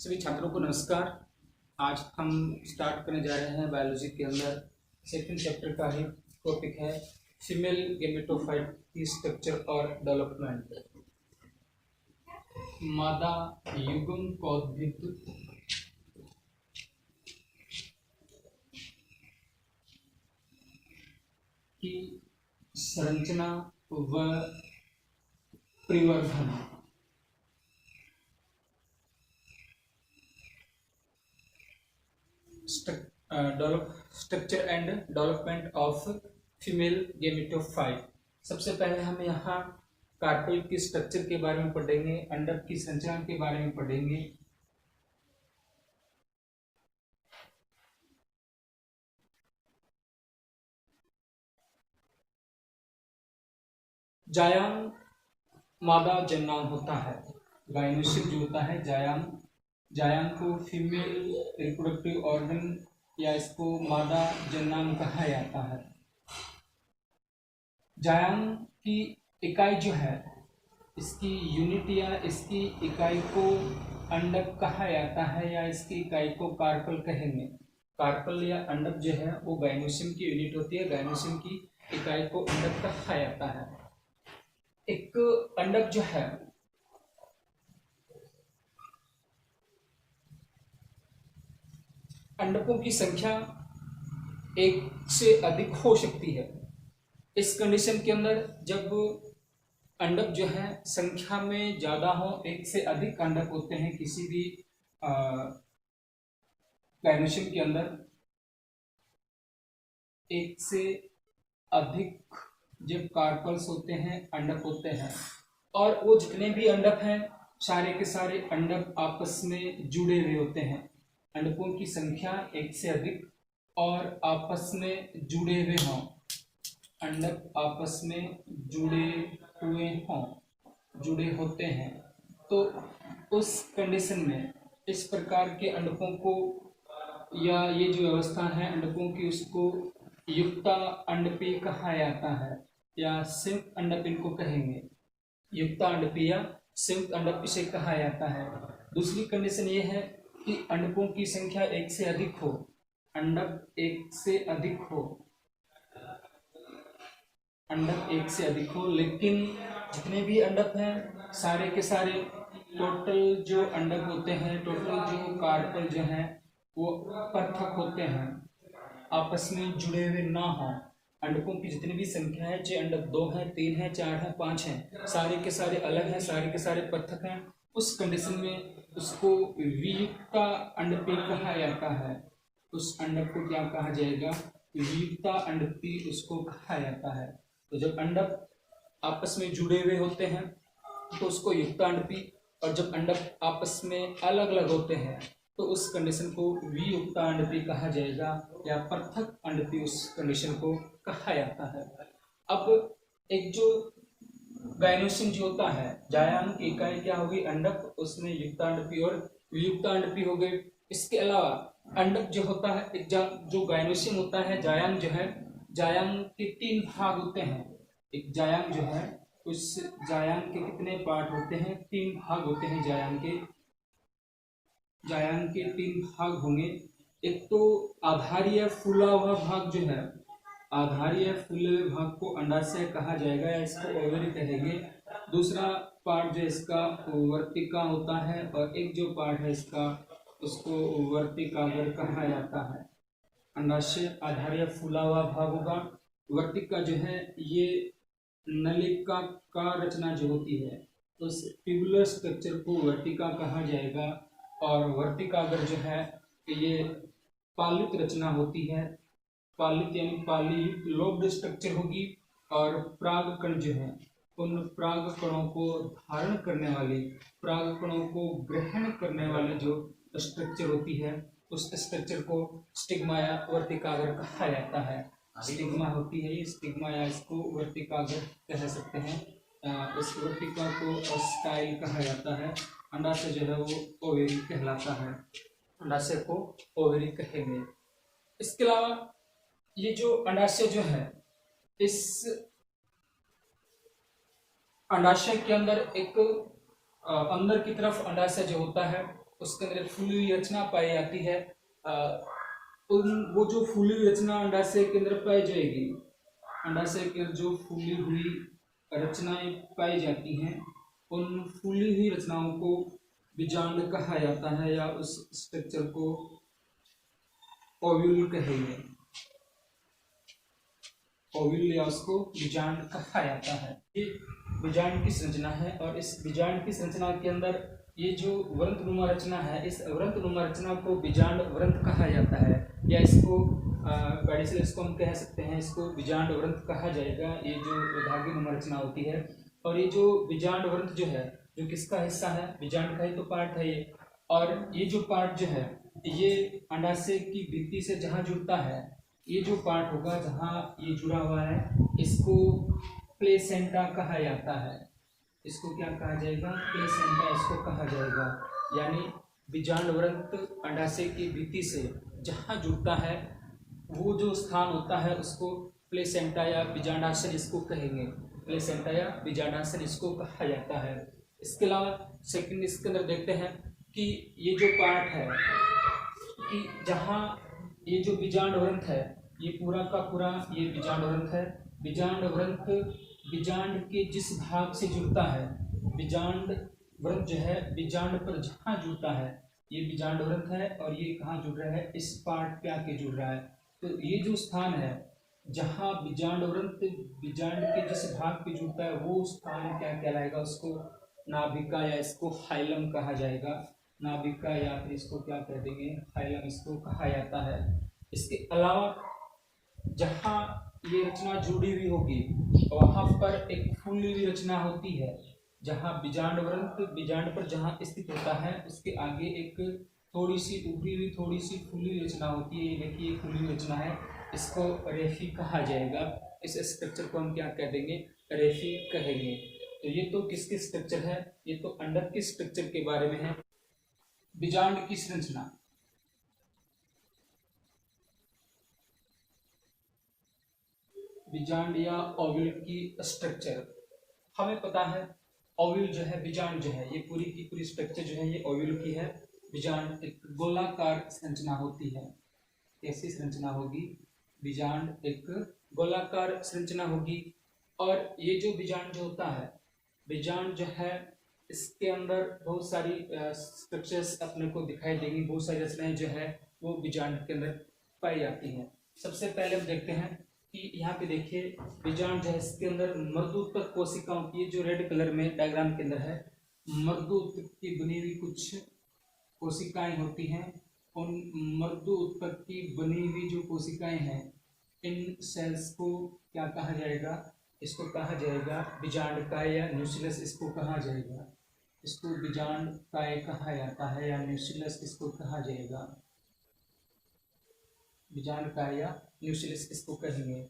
सभी छात्रों को नमस्कार। आज हम स्टार्ट करने जा रहे हैं बायोलॉजी के अंदर सेकंड चैप्टर का ही टॉपिक है फीमेल गेमेटोफाइट की स्ट्रक्चर और डेवलपमेंट। मादा युग्म पौधविद की संरचना व परिवर्धन। Structure and development of female gametophyte. सबसे पहले हम यहाँ कार्पेल की स्ट्रक्चर के बारे में पढ़ेंगे, अंडक की संरचना के बारे में पढ़ेंगे। जायांग मादा जन्नांग होता है, गायनोसिस जो होता है जायांग को फीमेल रिप्रोडक्टिव ऑर्गन या इसको मादा जन्नांग कहा जाता है। जायांग की इकाई जो है, इसकी यूनिट या इसकी इकाई को अंडक कहा जाता है या इसकी इकाई को कार्पल कहेंगे। कार्पल या अंडक जो है वो गायनोसिस की यूनिट होती है, गायनोसिस की इकाई को अंडक कहा जाता है। एक अंडक जो है अंडकों की संख्या एक से अधिक हो सकती है। इस कंडीशन के अंदर जब अंडक जो है संख्या में ज्यादा हो, एक से अधिक अंडक होते हैं किसी भी गायनोसिस के अंदर, एक से अधिक जब कार्पल्स होते हैं, अंडक होते हैं, और वो जितने भी अंडक हैं सारे के सारे अंडक आपस में जुड़े हुए होते हैं। अंडकों की संख्या एक से अधिक और आपस में जुड़े हुए हों, अंडक आपस में जुड़े होते हैं, तो उस कंडीशन में इस प्रकार के अंडकों को या ये जो अवस्था है अंडकों की, उसको युक्ता अंडपी कहा जाता है या संयुक्त अंडप इनको कहेंगे। युक्ता अंडपी या संयुक्त अंडप इसे कहा जाता है। दूसरी कंडीशन ये है कि अंडकों की संख्या एक से अधिक हो, अंडक एक से अधिक हो, लेकिन जितने भी अंडक हैं सारे के सारे टोटल जो अंडक होते हैं, टोटल जो कार्पल जो हैं वो पृथक होते हैं, आपस में जुड़े हुए ना हो। अंडकों की जितनी भी संख्या है, चाहे अंडक 2 है, 3 है, 4 है, 5 है, सारे के सारे अलग हैं, सारे के सारे पृथक हैं। उस कंडीशन में उसको वियुक्ता अंडपी कहा जाता है। उस अंडक को क्या कहा जाएगा? वियुक्ता अंडपी उसको कहा जाता है। तो जब अंडक आपस में जुड़े हुए होते हैं तो उसको युक्ता अंडपी, और जब अंडक आपस में अलग अलग होते हैं तो उस कंडीशन को वियुक्ता अंडपी कहा जाएगा या पृथक अंडपी उस कंडीशन को कहा जाता है। अब एक जो गायनोसिस जो होता है, जायांग की इकाई क्या होगी? अंडक, उसमें युक्ता अंडपी और वियुक्ता अंडपी हो गए। इसके अलावा अंडक जो होता है, एक जो गायनोसिस होता है, जायांग जो है, जायांग के 3 भाग होते हैं। एक जायांग जो है, उस जायांग के कितने पार्ट होते हैं? 3 भाग होते हैं जायांग के 3 भाग होंगे। एक तो आधारीय फूला हुआ भाग जो है, आधारीय फूले हुए भाग को अंडाशय कहा जाएगा या इसको ओवरी कहेंगे। दूसरा पार्ट जो इसका वर्तिका होता है, और एक जो पार्ट है इसका उसको वर्तिकाग्र कहा जाता है। अंडाशय आधारीय फूला हुआ भाग होगा। वर्तिका जो है ये नलिका का रचना जो होती है, तो उस ट्यूबुलर स्ट्रक्चर को वर्तिका कहा जाएगा। और वर्तिकाग्र जो है ये पालित रचना होती है, पालित यानी पालीयुक्त लोब्ड स्ट्रक्चर होगी। और परागकण जो है, उन परागकणों को धारण करने वाले, परागकणों को ग्रहण करने वाले जो स्ट्रक्चर होती है, उस स्ट्रक्चर को स्टिग्मा या वर्तिकाग्र कहा जाता है। स्टिग्मा होती है ये, स्टिग्मा या इसको वर्तिकाग्र कह सकते हैं। इस वर्तिका को स्टाइल कहा जाता है। अंडाशय जो है वो ओवेरी कहलाता है, अंडाशय को ओवेरी कहेंगे। इसके अलावा ये जो अंडाशय जो है, इस अंडाशय के अंदर एक अंदर की तरफ अंडाशय जो होता है उसके अंदर फूली हुई रचना पाई जाती है। वो जो फूली हुई रचना अंडाशय के अंदर पाई जाएगी, अंडाशय के अंदर जो फूली हुई रचनाएं पाई जाती हैं, उन फूली हुई रचनाओं को बीजांड कहा जाता है, या उस स्ट्रक्चर को ओव्यूल कहेंगे। ओव्यूल या उसको बीजांड कहा जाता है। ये बीजांड की संरचना है, और इस बीजांड की संरचना के अंदर ये जो वृंतनुमा रचना है, इस वृंतनुमा रचना को बीजांड वृंत कहा जाता है, या इसको पेडिसल इसको हम कह सकते हैं, इसको बीजांड वृंत कहा जाएगा। ये जो धागेनुमा रचना होती है, और ये जो बीजांड वृंत जो है, जो किसका हिस्सा है, बीजांड का ही तो पार्ट है ये। और ये जो पार्ट जो है, ये अंडाशय की भित्ति से जहाँ जुड़ता है, ये जो पार्ट होगा जहाँ ये जुड़ा हुआ है, इसको प्लेसेंटा कहा जाता है। इसको क्या कहा जाएगा, प्लेसेंटा इसको कहा जाएगा। यानी बीजांड वृंत अंडाशय की भित्ति से जहाँ जुड़ता है, वो जो स्थान होता है उसको प्लेसेंटा या बीजांडासन इसको कहेंगे। प्लेसेंटा या बीजांडासन इसको कहा जाता है। इसके अलावा सेकंड इसके अंदर देखते हैं कि ये जो पार्ट है, कि जहाँ ये जो बीजांड वृंत है, ये पूरा का पूरा ये बीजांड वृंत है। बीजांड वृंत बीजांड के जिस भाग से जुड़ता है, बीजांड वृंत जो है बीजांड पर जहाँ जुड़ता है, ये बीजांड वृंत है, और ये कहाँ जुड़ रहा है, इस पार्ट पे आके जुड़ रहा है। तो ये जो स्थान है जहाँ बीजांड वृंत बीजांड के जिस भाग पे जुड़ता है, वो स्थान क्या कहलाएगा, उसको नाभिका या इसको हाइलम कहा जाएगा। नाभिका या फिर इसको क्या कह देंगे, हाइलम इसको कहा जाता है। इसके अलावा जहाँ ये रचना जुड़ी हुई होगी, वहाँ पर एक फूली हुई रचना होती है। जहाँ बीजांड वृंत बीजांड पर जहाँ स्थित होता है, उसके आगे एक थोड़ी सी उभरी हुई, थोड़ी सी फूली हुई रचना होती है। ये देखिए फूली हुई रचना है, इसको रेफी कहा जाएगा। इस स्ट्रक्चर को हम क्या कह देंगे, रेफी कहेंगे। तो ये तो किसके स्ट्रक्चर है, ये तो अंडक के स्ट्रक्चर के बारे में है। बीजांड की संरचना, बीजांड या ओव्यूल की स्ट्रक्चर, हमें पता है ओव्यूल जो है, बीजांड जो है, ये पूरी की पूरी स्ट्रक्चर जो है ये ओव्यूल की है। बीजांड एक गोलाकार संरचना होती है। कैसी संरचना होगी, बीजांड एक गोलाकार संरचना होगी। और ये जो बीजांड जो होता है, बीजांड जो है, इसके अंदर बहुत सारी स्ट्रक्चर्स अपने को दिखाई देंगी, बहुत सारी रचनाएं जो है वो बीजांड के अंदर पाई जाती हैं। सबसे पहले हम देखते हैं कि यहाँ पे देखिए बीजांड जो है, इसके अंदर मर्दूत्पक कोशिकाओं की, जो रेड कलर में डायग्राम के अंदर है, मर्दूत्पक की बनी हुई कुछ कोशिकाएं होती हैं। उन मर्दूत्पक की बनी हुई जो कोशिकाएं हैं, इन सेल्स को क्या कहा जाएगा, इसको कहा जाएगा बीजांड काय या न्यूक्लियस इसको कहा जाएगा। इसको बीजांड काय कहा जाता है, या न्यूक्लियस इसको कहा जाएगा। बीजांड काय या न्यूक्लियस इसको कहेंगे।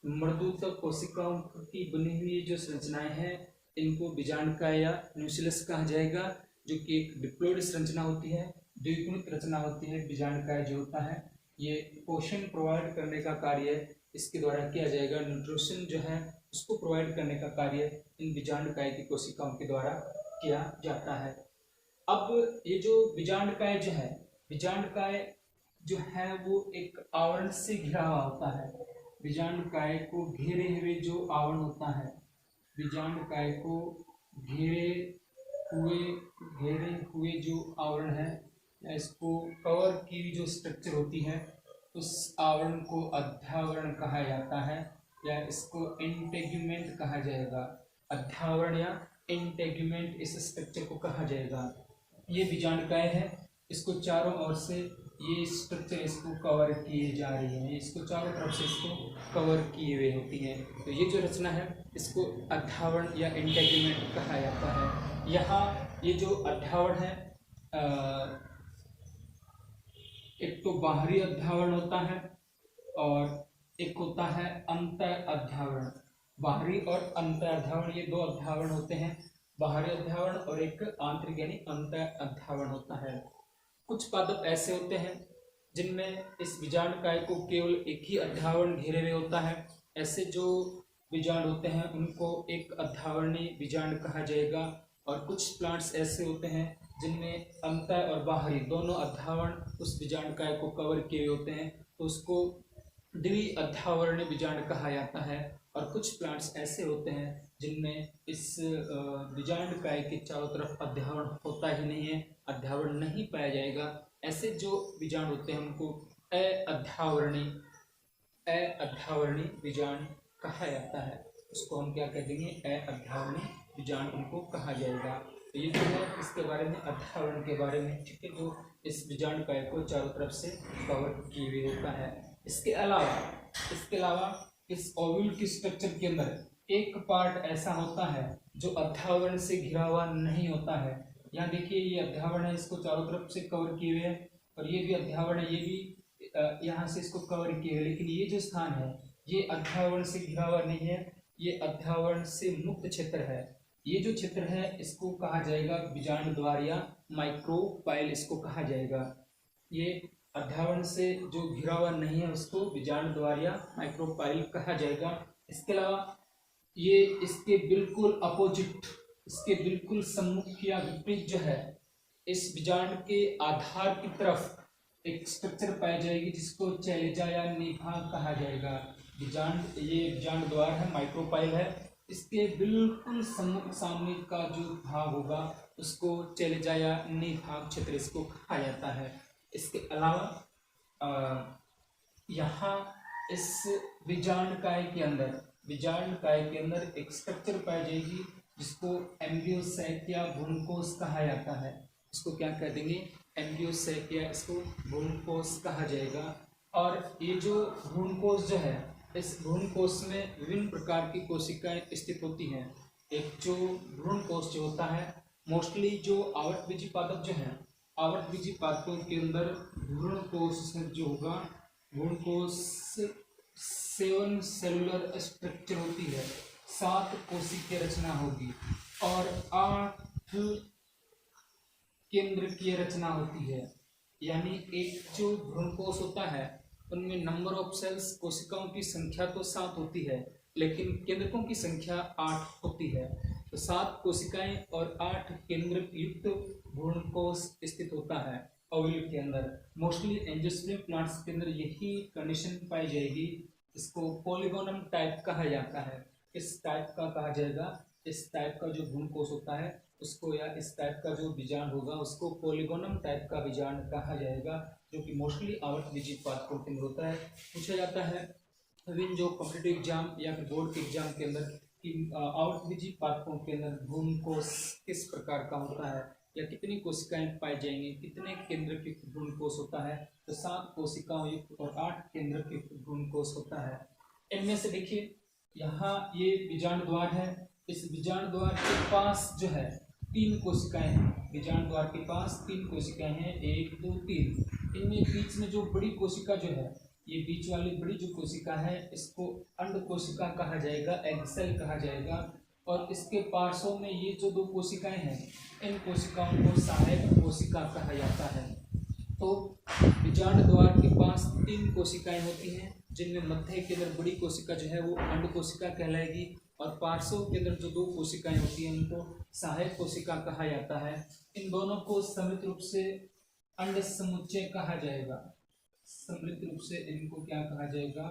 मर्दूत्पक कोशिकाओं की बनी हुई जो संरचनाएं हैं, इनको बीजांड काय या न्यूक्लियस कहा जाएगा, जो कि एक डिप्लॉइड संरचना होती है, द्विगुणित रचना होती है। बीजांड काय जो होता है, ये पोषण प्रोवाइड करने का कार्य इसके द्वारा किया जाएगा। न्यूट्रिशन जो है उसको प्रोवाइड करने का कार्य इन बीजांड काय की कोशिकाओं के द्वारा किया जाता है। अब ये जो बीजांड काय जो है, बीजांड काय जो है वो एक आवरण से घिरा हुआ होता है। बीजांड काय को घेरे हुए जो आवरण होता है, बीजांड काय को घेरे हुए जो आवरण है, या इसको कवर की जो स्ट्रक्चर होती है, उस आवरण को अध्यावरण कहा जाता है, या इसको इंटेग्यूमेंट कहा जाएगा। अध्यावरण या इंटेग्यूमेंट इस स्ट्रक्चर को कहा जाएगा। ये बीजांड काय है, इसको चारों ओर से ये स्ट्रक्चर इसको कवर किए जा रही है, इसको चारों तरफ से इसको कवर किए हुए होती है। तो ये जो रचना है इसको अध्यावरण या इंटेग्यूमेंट कहा जाता है। यहाँ ये जो अध्यावरण है, एक तो बाहरी अध्यावरण होता है और एक होता है अंतर अध्यावरण। बाहरी और अंतर अध्यावरण, ये दो अध्यावरण होते हैं, बाहरी अध्यावरण और एक आंतरिक यानी अंतर अध्यावरण होता है। कुछ पादप ऐसे होते हैं जिनमें इस बीजांड काय को केवल एक ही अध्यावरण घेरे हुए होता है। ऐसे जो बीजांड होते हैं उनको एक अध्यावरणीय बीजांड कहा जाएगा, और कुछ प्लांट्स ऐसे होते हैं जिनमें अंतः और बाहरी दोनों अध्यावरण उस बीजांडकाय को कवर किए होते हैं, तो उसको द्विअध्यावरणीय बीजांड कहा जाता है। और कुछ प्लांट्स ऐसे होते हैं जिनमें इस बीजांडकाय के चारों तरफ अध्यावरण होता ही नहीं है, अध्यावरण नहीं पाया जाएगा। ऐसे जो बीजांड होते हैं उनको अध्यावरणीय बीजांड कहा जाता है। उसको हम क्या कह देंगे, अध्यावरणीय बीजांड उनको कहा जाएगा। तो ये जो है इसके बारे में, अध्यावरण के बारे में, ठीक है, जो इस बीजांडकाय को चारों तरफ से कवर किए हुए होता है। इसके अलावा इस ओव्यूल की स्ट्रक्चर के अंदर एक पार्ट ऐसा होता है जो अध्यावरण से घिरा हुआ नहीं होता है। यहाँ देखिए ये अध्यावरण है, इसको चारों तरफ से कवर किए हुए हैं, और ये भी अध्यावरण है, ये भी यहाँ से इसको कवर किए हुए, लेकिन ये जो स्थान है ये अध्यावरण से घिरा हुआ नहीं है, ये अध्यावरण से मुक्त क्षेत्र है। ये जो क्षेत्र है इसको कहा जाएगा बीजांड द्वार या माइक्रोपाइल इसको कहा जाएगा। ये अध्यावरण से जो घिरा हुआ नहीं है उसको बीजांड द्वार या माइक्रोपाइल कहा जाएगा। इसके अलावा ये इसके बिल्कुल अपोजिट, इसके बिल्कुल सम्मुख या विपरीत जो है, इस बीजांड के आधार की तरफ एक स्ट्रक्चर पाई जाएगी जिसको चैलेजा या निभाग कहा जाएगा। ये बीजांड द्वार है, माइक्रोपाइल है, इसके बिल्कुल सम्मुख सामने का जो भाग होगा उसको चैलेजा या निभाग क्षेत्र इसको कहा जाता है। इसके अलावा यहाँ इस बीजांडकाय के अंदर एक स्ट्रक्चर पाई जाएगी जिसको एम्ब्रियोसैक या भ्रूणकोश कहा जाता है। इसको क्या कह देंगे, एम्ब्रियोसैक या इसको भ्रूणकोश कहा जाएगा। और ये जो भ्रूणकोश जो है, इस भ्रूणकोश में विभिन्न प्रकार की कोशिकाएं स्थित होती हैं। एक जो भ्रूणकोश जो होता है, मोस्टली जो आवर्तबीजी पादप जो है, आवर्तबीजी पादपों के अंदर भ्रूणकोश जो होगा, भ्रूणकोश 7 सेलुलर स्ट्रक्चर होती है, 7 कोशिकीय रचना होगी और 8 केंद्रकीय रचना होती है। यानी एक जो भ्रूणकोश होता है उनमें नंबर ऑफ सेल्स, कोशिकाओं की संख्या तो 7 होती है, लेकिन केंद्रकों की संख्या 8 होती है। तो 7 कोशिकाएं और 8 केंद्र युक्त भ्रूणकोश स्थित होता है ओव्यूल के अंदर। मोस्टली एंजियोस्पर्म प्लांट्स के अंदर यही कंडीशन पाई जाएगी। इसको पॉलीगोनम टाइप कहा जाता है। इस टाइप का कहा जाएगा, इस टाइप का जो भ्रूणकोश होता है उसको, या इस टाइप का जो बीजांड होगा उसको पॉलीगोनम टाइप का बीजांड कहा जाएगा, जो कि मोस्टली आवर्तबीजी पादपों के अंदर होता है। पूछा जाता है विभिन्न जो कॉम्पिटिटिव एग्जाम या फिर बोर्ड के एग्जाम के अंदर कि आवर्तबीजी पादपों के अंदर भ्रूणकोश किस प्रकार का होता है या कितनी कोशिकाएं पाई जाएंगी, कितने केंद्र के भ्रूणकोश होता है, तो 7 कोशिकाओं युक्त और 8 केंद्र के भ्रूणकोश होता है। इनमें से देखिए यहाँ ये बीजांड द्वार है, इस बीजांड द्वार के पास जो है 3 कोशिकाएं हैं। बीजांड द्वार के पास 3 कोशिकाएं हैं, 1 2 3। इनमें बीच में जो बड़ी कोशिका जो है, ये बीच वाली बड़ी जो कोशिका है इसको अंड कोशिका कहा जाएगा, एग सेल कहा जाएगा। और इसके पार्श्वों में ये जो 2 कोशिकाएं हैं, इन कोशिकाओं को सहायक कोशिका कहा जाता है। तो बीजांड द्वार के पास 3 कोशिकाएं होती हैं, जिनमें मध्य के अंदर बड़ी कोशिका जो है वो अंड कोशिका कहलाएगी, और पार्श्व के अंदर जो 2 कोशिकाएं होती हैं उनको सहायक कोशिका कहा जाता है। इन दोनों को सम्मिलित रूप से अंड समुच्चय कहा जाएगा। सम्मिलित रूप से इनको क्या कहा जाएगा,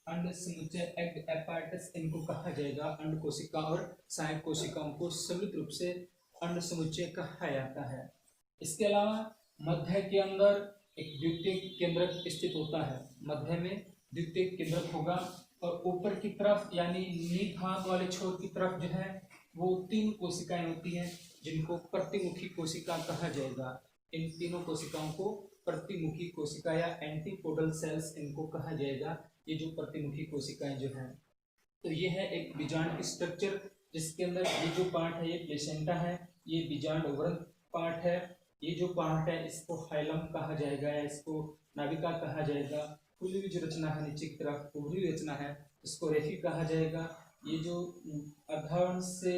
अंड समुच्चय, एग एपार्टस इनको कहा जाएगा। अंड कोशिका और सहायक कोशिकाओं को सम्मिलित रूप से अंड समुच्चय कहा जाता है। इसके अलावा मध्य के अंदर एक द्वितीयक केंद्रक स्थित होता है। मध्य में द्वितीयक केंद्रक होगा और ऊपर की तरफ यानी निभाग वाले छोर की तरफ जो है वो 3 कोशिकाएं होती हैं, जिनको प्रतिमुखी कोशिका कहा जाएगा। इन तीनों कोशिकाओं को प्रतिमुखी कोशिका या एंटीपोडल सेल्स इनको कहा जाएगा। ये जो प्रतिमुखी कोशिकाएं जो हैं, तो ये है एक बीजांड की स्ट्रक्चर, जिसके अंदर ये जो पार्ट है ये प्लेसेंटा है, ये बीजांड उभरन पार्ट है। ये जो पार्ट है इसको हाइलम कहा जाएगा या इसको नाभिका कहा जाएगा। खुली हुई जो रचना है नीचे की तरफ उभरी हुई रचना है इसको रेफी कहा जाएगा। ये जो अधावरण से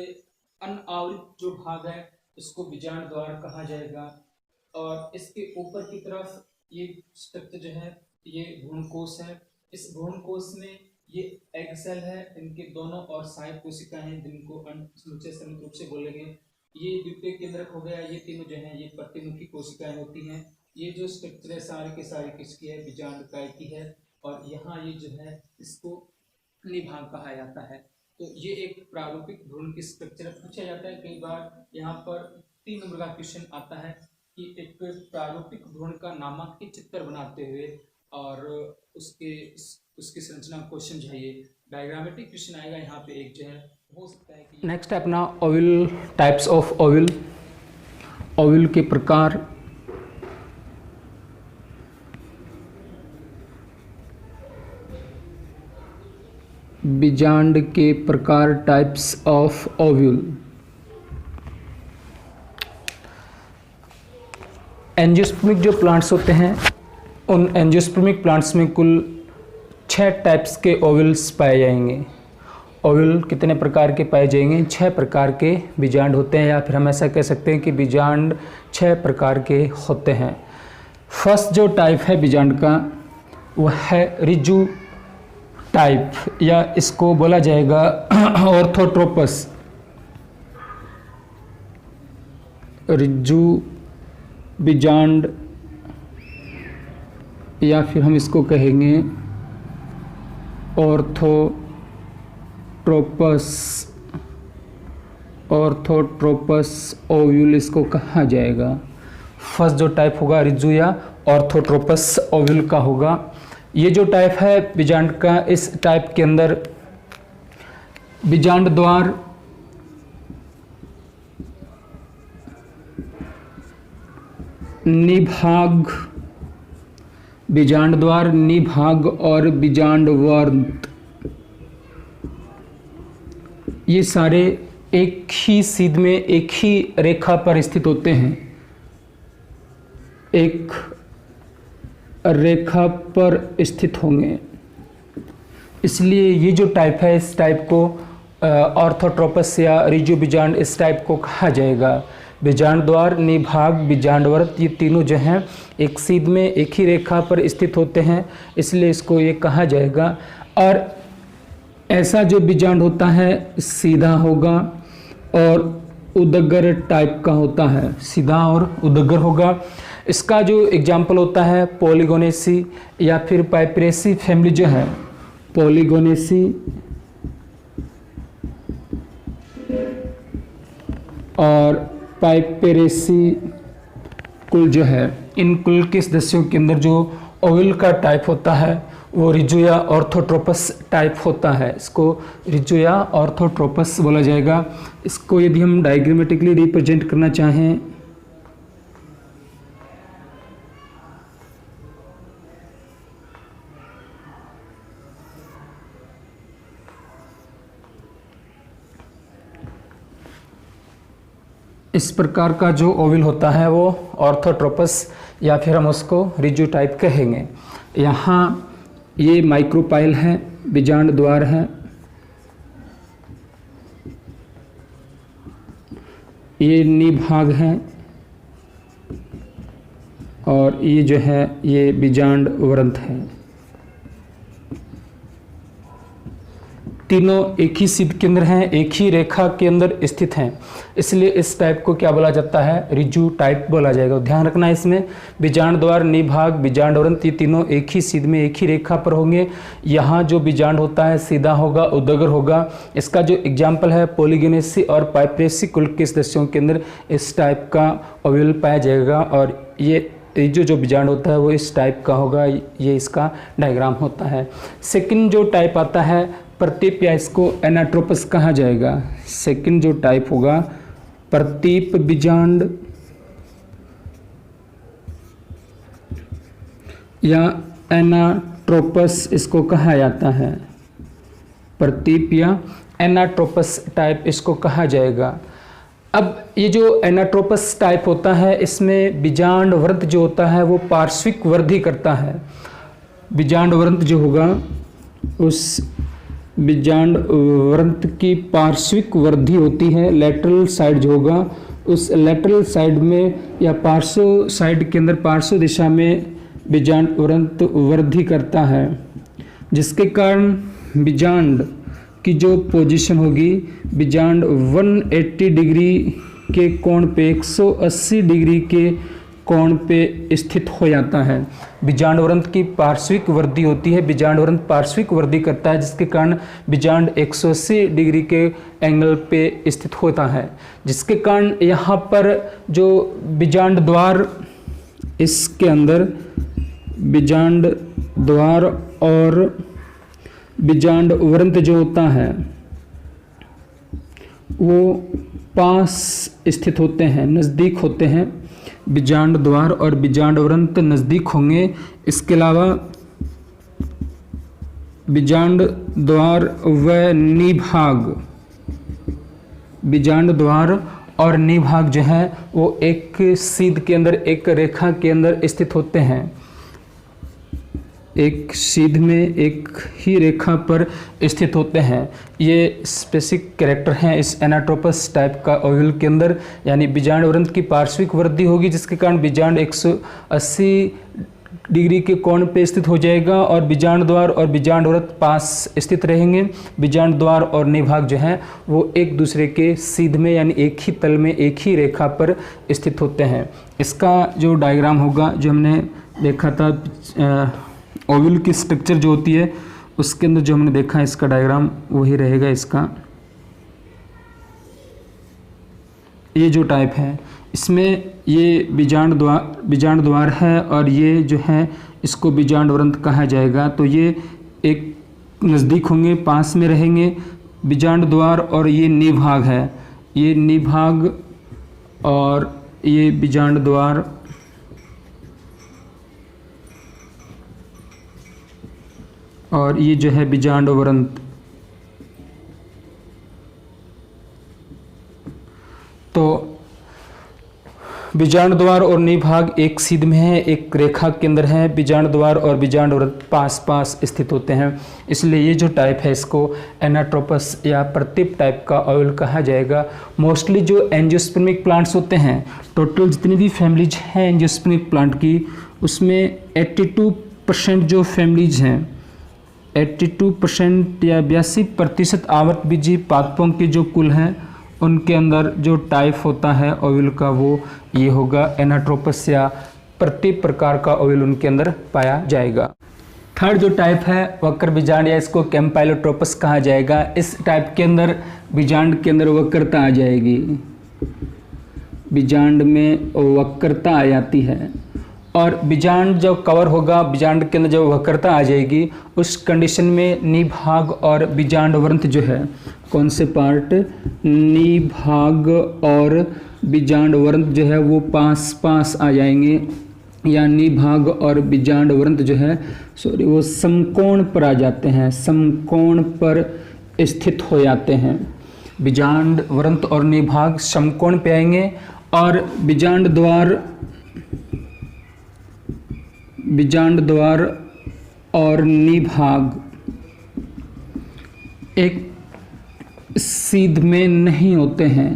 अनावृत जो भाग है इसको बीजांड द्वार कहा जाएगा। और इसके ऊपर की तरफ ये स्ट्रक्चर जो है ये भ्रूणकोश है। इस भ्रूणकोश में ये एग सेल है, इनके दोनों और सहायक कोशिका हैं जिनको अंड समुच्चय संयुक्त रूप से बोलेंगे। ये द्वितीय केंद्रक हो गया। ये तीनों जो है ये प्रतिमुखी कोशिकाएं होती हैं। ये जो स्ट्रक्चर है सारे के सारे किसकी है, बीजांडकाय की है। और यहाँ ये जो है इसको निभाग कहा जाता है। तो ये एक प्रारूपिक भ्रूण की स्ट्रक्चर पूछा जाता है कई बार। यहाँ पर 3 नंबर का क्वेश्चन आता है कि एक प्रारूपिक भ्रूण का नामक चित्र बनाते हुए और उसकी संरचना क्वेश्चन जो है ये डायग्रामेटिक क्वेश्चन आएगा। यहाँ पे एक जो है हो सकता है कि नेक्स्ट है अपना ओविल, टाइप्स ऑफ ओविल, ओविल के प्रकार। बीजांड के प्रकार, टाइप्स ऑफ ओव्यूल। एंजियोस्पर्मिक जो प्लांट्स होते हैं उन एंजियोस्पर्मिक प्लांट्स में कुल 6 टाइप्स के ओव्यूल्स पाए जाएंगे। ओव्यूल कितने प्रकार के पाए जाएंगे? 6 प्रकार के बीजांड होते हैं, या फिर हम ऐसा कह सकते हैं कि बीजांड 6 प्रकार के होते हैं। फर्स्ट जो टाइप है बीजांड का वह है रिजु टाइप, या इसको बोला जाएगा ऑर्थोट्रोपस। रिजु बीजांड, या फिर हम इसको कहेंगे ऑर्थोट्रोपस ओव्यूल इसको कहा जाएगा। फर्स्ट जो टाइप होगा रिजु या ऑर्थोट्रोपस ओव्यूल का होगा। ये जो टाइप है बीजांड का, इस टाइप के अंदर बीजांड द्वार निभाग, बीजांड द्वार निभाग और बीजांड वर्त, ये सारे एक ही सीध में एक ही रेखा पर स्थित होते हैं। एक रेखा पर स्थित होंगे, इसलिए ये जो टाइप है इस टाइप को ऑर्थोट्रोपस या रिजु बीजांड इस टाइप को कहा जाएगा। बीजांड द्वार, निभाग, बीजांडवर्त, ये तीनों जो हैं एक सीध में एक ही रेखा पर स्थित होते हैं, इसलिए इसको ये कहा जाएगा। और ऐसा जो बीजांड होता है सीधा होगा और उदग्र टाइप का होता है, सीधा और उदग्र होगा। इसका जो एग्जाम्पल होता है पॉलीगोनेसी या फिर पाइपरेसी फैमिली जो है, पॉलीगोनेसी और पाइपरेसी कुल जो है, इन कुल के सदस्यों के अंदर जो ओविल का टाइप होता है वो रिजु या ऑर्थोट्रोपस टाइप होता है। इसको रिजु या ऑर्थोट्रोपस बोला जाएगा। इसको यदि हम डायग्रामेटिकली रिप्रेजेंट करना चाहें इस प्रकार का जो ओविल होता है वो ऑर्थोट्रोपस या फिर हम उसको रिजु टाइप कहेंगे। यहाँ ये माइक्रोपाइल है, बीजांड द्वार है, ये निभाग है और ये जो है ये बीजांड वृंत है। तीनों एक ही सीध के अंदर हैं, एक ही रेखा के अंदर स्थित हैं, इसलिए इस टाइप को क्या बोला जाता है? रिजु टाइप बोला जाएगा। ध्यान रखना इसमें बीजांड द्वार, निभाग, बीजांड वृंत ये तीनों एक ही सीध में एक ही रेखा पर होंगे। यहाँ जो बीजांड होता है सीधा होगा, उदग्र होगा। इसका जो एग्जाम्पल है पॉलीगोनेसी और पाइपरेसी कुल के सदस्यों के अंदर इस टाइप का ओविल पाया जाएगा। और ये जो बीजांड होता है वो इस टाइप का होगा। ये इसका डायग्राम होता है। सेकंड जो टाइप आता है प्रतीप, या इसको एनाट्रोपस कहा जाएगा। सेकंड जो टाइप होगा प्रतीप बीजांड या एनाट्रोपस इसको कहा जाता है। प्रतीप या एनाट्रोपस टाइप इसको कहा जाएगा। अब ये जो एनाट्रोपस टाइप होता है इसमें बीजांड वृंत जो होता है वो पार्श्विक वृद्धि करता है। बीजांड वृंत जो होगा उस बीजांड वृंत की पार्श्विक वृद्धि होती है। लेटरल साइड जो होगा उस लेटरल साइड में या पार्श्व साइड के अंदर पार्श्व दिशा में बीजांड वृंत वृद्धि करता है, जिसके कारण बीजांड की जो पोजीशन होगी बीजांड 180 डिग्री के कोण पे 180 डिग्री के कोण पे स्थित हो जाता है। बीजांडवृंत की पार्श्विक वृद्धि होती है, बीजांडवृंत पार्श्विक वृद्धि करता है, जिसके कारण बीजांड 180 डिग्री के एंगल पे स्थित होता है, जिसके कारण यहाँ पर जो बीजांड द्वार, इसके अंदर बीजांड द्वार और बीजांडवृंत जो होता है वो पास स्थित होते हैं, नज़दीक होते हैं। बीजांड द्वार और बीजांडवृंत नज़दीक होंगे। इसके अलावा बीजांड द्वार व निभाग, बीजांड द्वार और निभाग जो है वो एक सीध के अंदर, एक रेखा के अंदर स्थित होते हैं। एक सीध में एक ही रेखा पर स्थित होते हैं। ये स्पेसिफिक कैरेक्टर हैं इस एनाट्रोपस टाइप का ओव्यूल के अंदर, यानी बीजांडवृंत की पार्श्विक वृद्धि होगी, जिसके कारण बीजांड 180 डिग्री के कोण पे स्थित हो जाएगा और बीजांड द्वार और बीजांडवृंत पास स्थित रहेंगे। बीजांड द्वार और निभाग जो हैं वो एक दूसरे के सीध में, यानी एक ही तल में, एक ही रेखा पर स्थित होते हैं। इसका जो डायग्राम होगा, जो हमने देखा था ओव्यूल की स्ट्रक्चर जो होती है उसके अंदर जो हमने देखा है, इसका डायग्राम वही रहेगा। इसका ये जो टाइप है, इसमें ये बीजांड द्वार है और ये जो है इसको बीजांडवृंत कहा जाएगा। तो ये एक नज़दीक होंगे, पास में रहेंगे। बीजांड द्वार और ये निभाग है, ये निभाग और ये बीजांड द्वार और ये जो है बीजांडवृंत। तो बीजांड द्वार और निभाग एक सीध में है, एक रेखा के अंदर है। बीजांड द्वार और बीजांडवृंत पास पास स्थित होते हैं, इसलिए ये जो टाइप है इसको एनाट्रोपस या प्रत्येक टाइप का ओव्यूल कहा जाएगा। मोस्टली जो एंजियोस्पर्मिक प्लांट्स होते हैं, टोटल जितनी भी फैमिलीज हैं एंजियोस्पर्मिक प्लांट की, उसमें 82% जो फैमिलीज हैं, 82% या 82% आवर्तबीजी पादपों के जो कुल हैं उनके अंदर जो टाइप होता है ओव्यूल का वो ये होगा एनाट्रोपस, या प्रत्येक प्रकार का ओव्यूल उनके अंदर पाया जाएगा। थर्ड जो टाइप है वक्र बीजांड, या इसको कैम्पाइलोट्रोपस कहा जाएगा। इस टाइप के अंदर बीजांड के अंदर वक्रता आ जाएगी, बीजांड में वक्रता आ जाती है और बीजांड जब कवर होगा, बीजांड के अंदर जब वक्रता आ जाएगी, उस कंडीशन में निभाग और बीजांडवृंत जो है, कौन से पार्ट, निभाग और बीजांडवृंत जो है वो पास पास आ जाएंगे, या निभाग और बीजांडवृंत जो है वो समकोण पर आ जाते हैं, समकोण पर स्थित हो जाते हैं। बीजांडवृंत और निभाग समकोण पे आएंगे और बीजांड द्वार और निभाग एक सीध में नहीं होते हैं,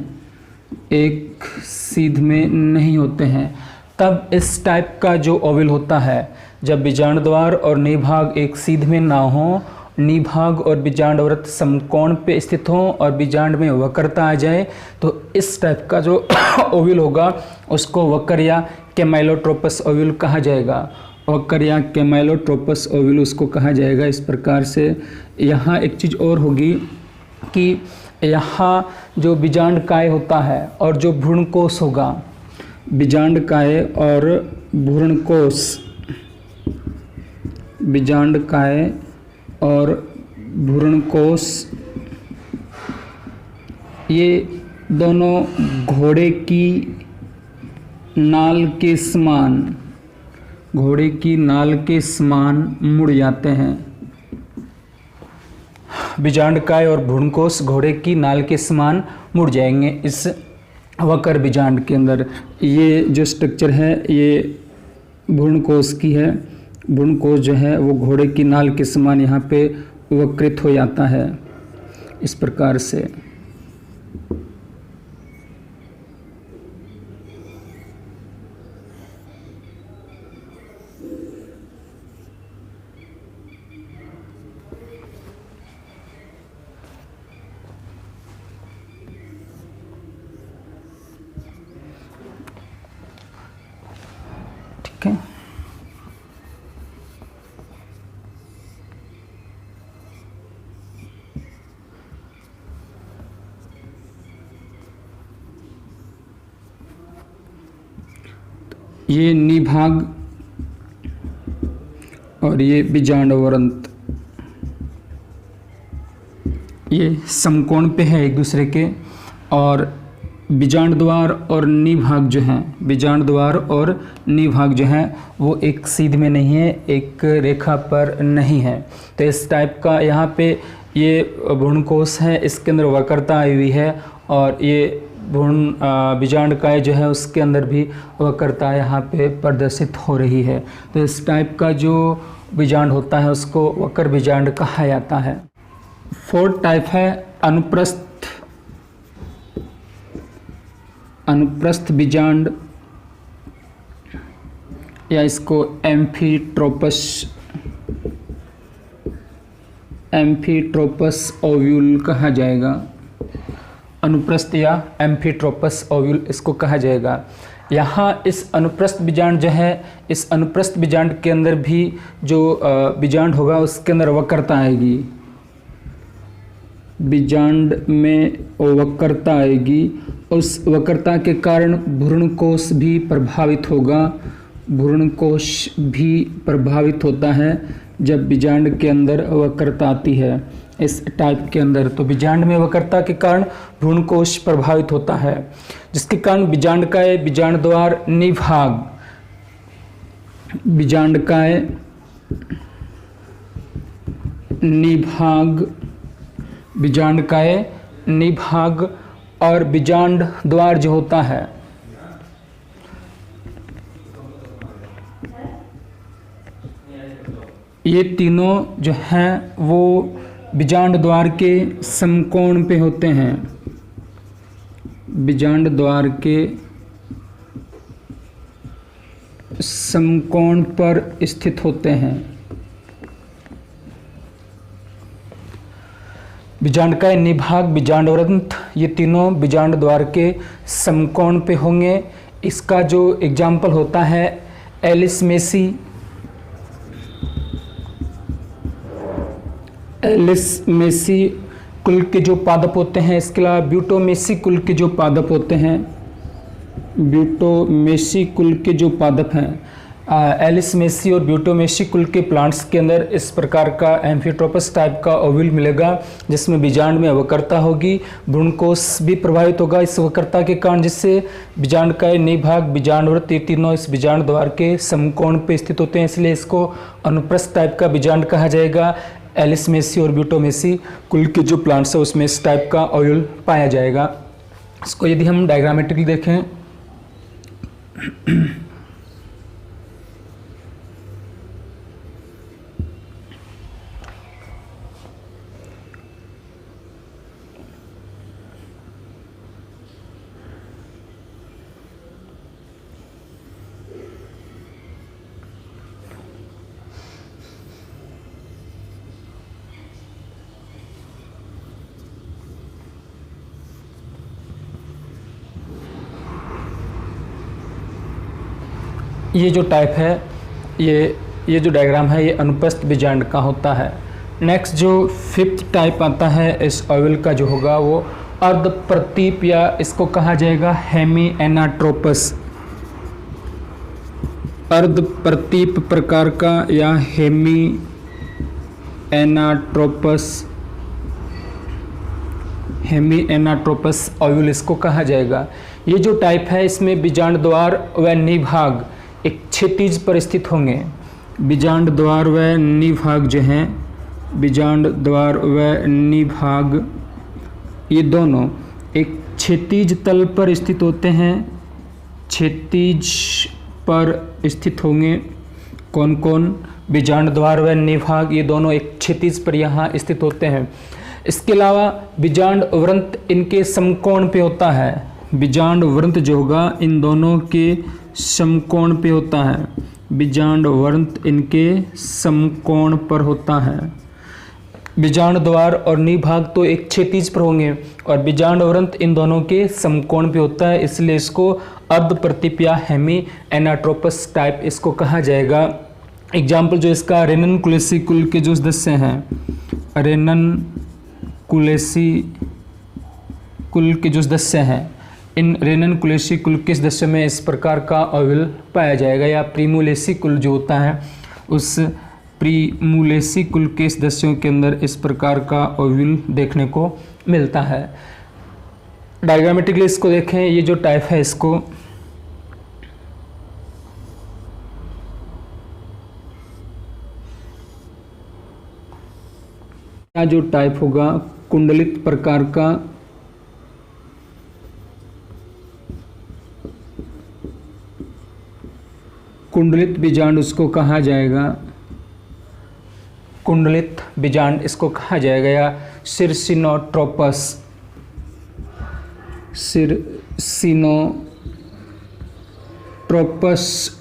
एक सीध में नहीं होते हैं। तब इस टाइप का जो ओव्यूल होता है, जब बीजांड द्वार और निभाग एक सीध में ना हो, निभाग और बीजांडवृंत समकोण पे स्थित हों और बीजांड में वक्रता आ जाए, तो इस टाइप का जो ओव्यूल होगा उसको वक्र या कैमाइलोट्रोपस ओव्यूल कहा जाएगा। वक्र या कैमाइलोट्रोपस ओव्यूल उसको कहा जाएगा। इस प्रकार से यहाँ एक चीज़ और होगी कि यहाँ जो बीजांड काय होता है और जो भ्रूणकोश होगा, बीजांड काय और भ्रूणकोश, बीजांड काय और भ्रूणकोश, ये दोनों घोड़े की नाल के समान, घोड़े की नाल के समान मुड़ जाते हैं। बीजांड काय और भ्रूणकोश घोड़े की नाल के समान मुड़ जाएंगे इस वक्र बीजांड के अंदर। ये जो स्ट्रक्चर है ये भ्रूणकोश की है। भ्रूणकोश जो है वो घोड़े की नाल के समान यहाँ पे वक्रित हो जाता है इस प्रकार से। ये निभाग और ये बीजांडवरंत, ये समकोण पे है एक दूसरे के, और बीजांड द्वार और निभाग जो हैं, बीजांड द्वार और निभाग जो हैं वो एक सीध में नहीं है, एक रेखा पर नहीं है। तो इस टाइप का यहाँ पे ये भ्रूणकोश है, इसके अंदर वक्रता आई हुई है, और ये बीजांडकाय जो है उसके अंदर भी वक्रता यहाँ पे प्रदर्शित हो रही है। तो इस टाइप का जो बीजांड होता है उसको वक्र बीजांड कहा जाता है। फोर्थ टाइप है अनुप्रस्थ बीजांड, या इसको एम्फीट्रोपस ओव्यूल कहा जाएगा। अनुप्रस्थ या एम्फीट्रोपस ओव्यूल इसको कहा जाएगा। यहाँ इस अनुप्रस्थ बीजांड जो है, इस अनुप्रस्थ बीजांड के अंदर भी जो बीजांड होगा उसके अंदर वक्रता आएगी, बीजांड में वक्रता आएगी। उस वक्रता के कारण भ्रूणकोश भी प्रभावित होगा, भ्रूणकोश भी प्रभावित होता है जब बीजांड के अंदर वक्रता आती है इस टाइप के अंदर। तो बीजांड में वक्रता के कारण भ्रूणकोश प्रभावित होता है, जिसके कारण बीजांडकाय, बीजांड द्वार, निभाग, बीजांडकाय, निभाग, बीजांडकाय, निभाग और बीजांड द्वार जो होता है, ये तीनों जो हैं वो बीजांड द्वार के समकोण पे होते हैं, बीजांड द्वार के समकोण पर स्थित होते हैं। बीजांडकाय, निभाग, बीजांडवरंत ये तीनों बीजांड द्वार के समकोण पे होंगे। इसका जो एग्जाम्पल होता है एलिस मेसी, एलिस मेसी कुल के जो पादप होते हैं, इसके अलावा ब्यूटोमेसी कुल के जो पादप होते हैं, ब्यूटोमेसी कुल के जो पादप हैं, एलिस मेसी और ब्यूटोमेसी कुल के प्लांट्स के अंदर इस प्रकार का एम्फीट्रोपस टाइप का ओव्यूल मिलेगा, जिसमें बीजांड में वक्रता होगी, भ्रूणकोश भी प्रभावित होगा इस वक्रता के कारण, जिससे बीजांडकाय, निभाग, बीजांडवृत्त ये तीनों इस बीजांड द्वार के समकोण पे स्थित होते हैं, इसलिए इसको अनुप्रस्थ टाइप का बीजांड कहा जाएगा। एलिस मेसी और ब्यूटोमेसी कुल के जो प्लांट्स है उसमें इस टाइप का ओव्यूल पाया जाएगा। इसको यदि हम डायग्रामेटिकली देखें, ये जो टाइप है, ये जो डायग्राम है ये अनुप्रस्थ बीजांड का होता है। नेक्स्ट जो फिफ्थ टाइप आता है इस ओव्यूल का जो होगा वो अर्ध प्रतीप, या इसको कहा जाएगा हेमी एनाट्रोपस, अर्ध प्रतीप प्रकार का या हेमी एनाट्रोपस ओव्यूल इसको कहा जाएगा। ये जो टाइप है इसमें बीजांड द्वार व निभाग एक क्षैतिज पर स्थित होंगे। बीजांड द्वार व निभाग जो हैं, बीजांड द्वार व निभाग ये दोनों एक क्षैतिज तल पर स्थित होते हैं, क्षैतिज पर स्थित होंगे। कौन कौन? बीजांड द्वार व निभाग ये दोनों एक क्षैतिज पर यहाँ स्थित होते हैं। इसके अलावा बीजांड वृंत इनके समकोण पे होता है, बीजांड वृंत जो होगा इन दोनों के समकोण पे होता है, बीजांड वृंत इनके समकोण पर होता है। बीजांड द्वार और निभाग तो एक क्षैतिज पर होंगे और बीजांड वृंत इन दोनों के समकोण पे होता है, इसलिए इसको अर्ध प्रतीप या हेमी एनाट्रोपस टाइप इसको कहा जाएगा। एग्जाम्पल जो इसका रेननकुलेसी कुल के जो सदस्य हैं, रेननकुलेसी कुल के जो सदस्य हैं इन रेननकुलेसी कुल किस दशा में इस प्रकार का ओव्यूल पाया जाएगा, या प्रीमुलेसी कुल जो होता है उस प्रीमुलेसी कुल किस दशा के अंदर इस प्रकार का ओव्यूल देखने को मिलता है। डायग्रामेटिकली इसको देखें, ये जो टाइप है इसको या जो टाइप होगा कुंडलित प्रकार का कुंडलित बीजांड उसको कहा जाएगा, कुंडलित बीजांड इसको कहा जाएगा, या सिरसिनोट्रोपस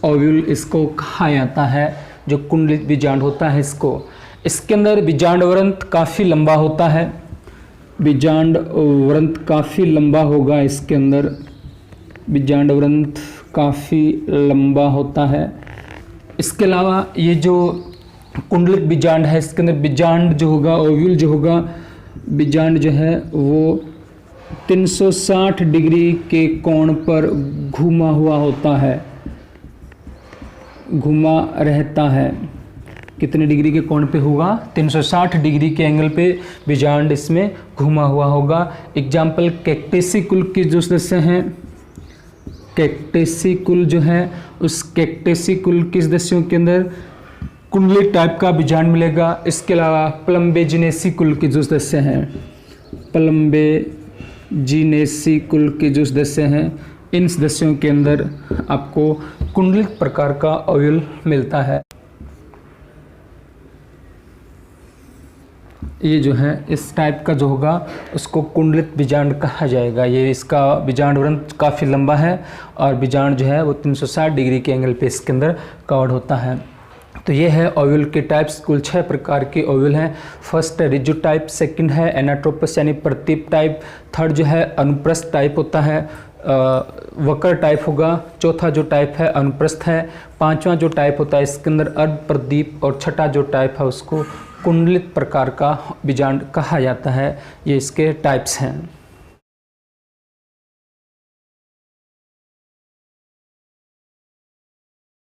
ओव्यूल इसको कहा जाता है, जो कुंडलित बीजांड होता है इसको। इसके अंदर बीजांड वृंत काफ़ी लंबा होता है, बीजांड वृंत काफ़ी लंबा होगा, इसके अंदर बीजांड वृंत काफ़ी लंबा होता है। इसके अलावा ये जो कुंडलित बीजांड है इसके अंदर बीजांड जो होगा, ओव्यूल जो होगा, बीजांड जो है वो 360 डिग्री के कोण पर घूमा हुआ होता है, घूमा रहता है। कितने डिग्री के कोण पे होगा? 360 डिग्री के एंगल पे बीजांड इसमें घूमा हुआ होगा। एग्जाम्पल कैक्टेसी कुल के जो सदस्य हैं, कैक्टेसी कुल जो है उस कैक्टेसी कुल के सदस्यों के अंदर कुंडलित टाइप का बीजांड मिलेगा। इसके अलावा प्लम्बेजिनेसी कुल के जो सदस्य हैं, प्लम्बेजिनेसी कुल के जो सदस्य हैं, इन सदस्यों के अंदर आपको कुंडलित प्रकार का ओव्यूल मिलता है। ये जो है इस टाइप का जो होगा उसको कुंडलित बीजांड कहा जाएगा। ये इसका बीजांड वृंत काफ़ी लंबा है और बीजांड जो है वो 360 डिग्री के एंगल पे इसके अंदर कवर्ड होता है। तो ये है ओव्यूल के टाइप्स। कुल 6 प्रकार के ओव्यूल हैं। फर्स्ट है रिजिड टाइप, सेकंड है एनाट्रोपस यानी प्रतीप टाइप, थर्ड जो है अनुप्रस्थ टाइप होता है, वक्र टाइप होगा, चौथा जो टाइप है अनुप्रस्थ है, पांचवा जो टाइप होता है इसके अंदर अर्ध प्रदीप, और छठा जो टाइप है उसको कुंडलित प्रकार का बीजांड कहा जाता है। ये इसके टाइप्स हैं।